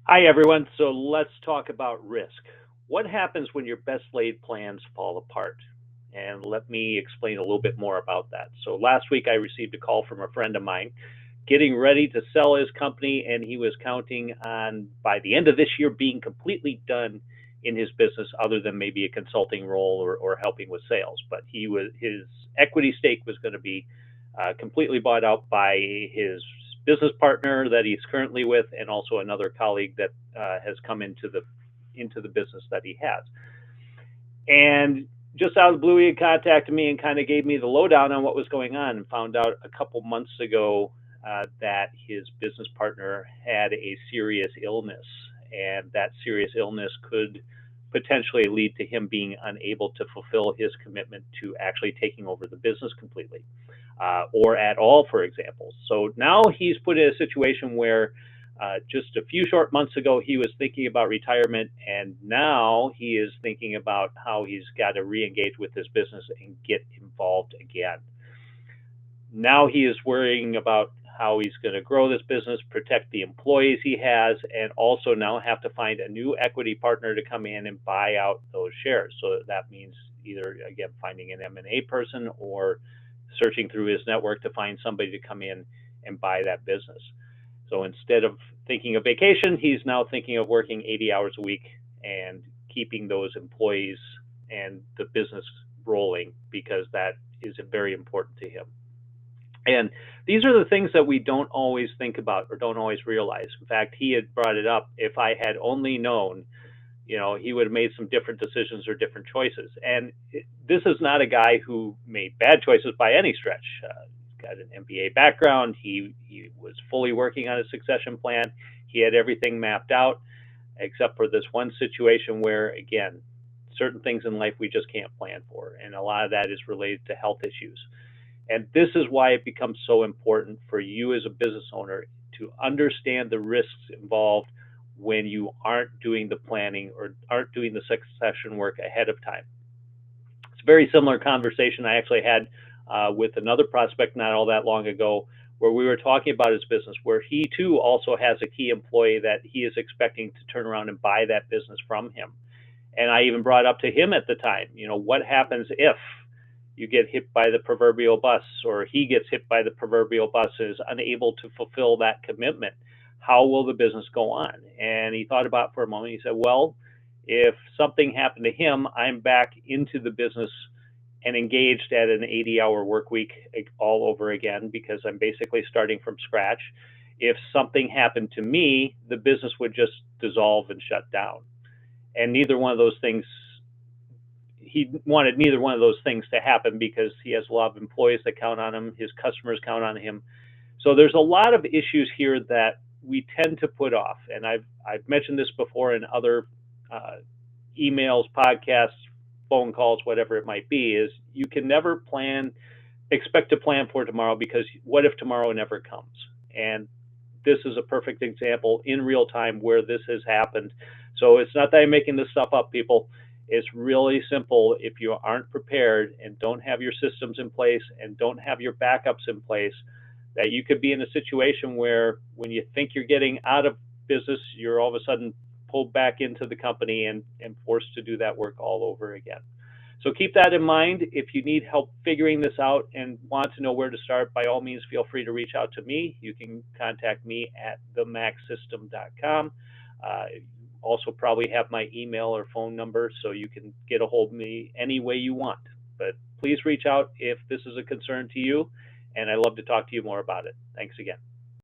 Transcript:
Hi, everyone. So let's talk about risk. What happens when your best laid plans fall apart? And let me explain a little bit more about that. So last week, I received a call from a friend of mine getting ready to sell his company, and he was counting on by the end of this year being completely done in his business, other than maybe a consulting role or helping with sales. But his equity stake was going to be completely bought out by his business partner that he's currently with, and also another colleague that has come into the business that he has. And just out of the blue, he had contacted me and kind of gave me the lowdown on what was going on, and found out a couple months ago that his business partner had a serious illness, and that serious illness could potentially lead to him being unable to fulfill his commitment to actually taking over the business completely, or at all, for example. So now he's put in a situation where just a few short months ago, he was thinking about retirement, and now he is thinking about how he's got to re engage with his business and get involved again. Now he is worrying about how he's going to grow this business, protect the employees he has, and also now have to find a new equity partner to come in and buy out those shares. So that means either, again, finding an M&A person or searching through his network to find somebody to come in and buy that business. So instead of thinking of vacation, he's now thinking of working 80 hours a week and keeping those employees and the business rolling, because that is very important to him. And these are the things that we don't always think about or don't always realize. In fact, he had brought it up. If I had only known, he would have made some different decisions or different choices. And this is not a guy who made bad choices by any stretch. He's got an MBA background. He was fully working on a succession plan. He had everything mapped out, except for this one situation where, again, certain things in life we just can't plan for. And a lot of that is related to health issues. And this is why it becomes so important for you as a business owner to understand the risks involved when you aren't doing the planning or aren't doing the succession work ahead of time. It's a very similar conversation I actually had with another prospect not all that long ago, where we were talking about his business, where he too also has a key employee that he is expecting to turn around and buy that business from him. And I even brought up to him at the time, what happens if you get hit by the proverbial bus, or he gets hit by the proverbial bus and is unable to fulfill that commitment? How will the business go on? And he thought about it for a moment. He said, well, if something happened to him, I'm back into the business and engaged at an 80-hour work week all over again, because I'm basically starting from scratch. If something happened to me, the business would just dissolve and shut down. And neither one of those things, he wanted neither one of those things to happen, because he has a lot of employees that count on him, his customers count on him. So there's a lot of issues here that we tend to put off. And I've mentioned this before in other emails, podcasts, phone calls, whatever it might be, is you can never expect to plan for tomorrow, because what if tomorrow never comes? And this is a perfect example in real time where this has happened. So it's not that I'm making this stuff up, people. It's really simple. If you aren't prepared and don't have your systems in place and don't have your backups in place, that you could be in a situation where when you think you're getting out of business, you're all of a sudden pulled back into the company and forced to do that work all over again. So keep that in mind. If you need help figuring this out and want to know where to start, by all means, feel free to reach out to me. You can contact me at themaxsystem.com. Also probably have my email or phone number, so you can get a hold of me any way you want. But please reach out if this is a concern to you, and I'd love to talk to you more about it. Thanks again.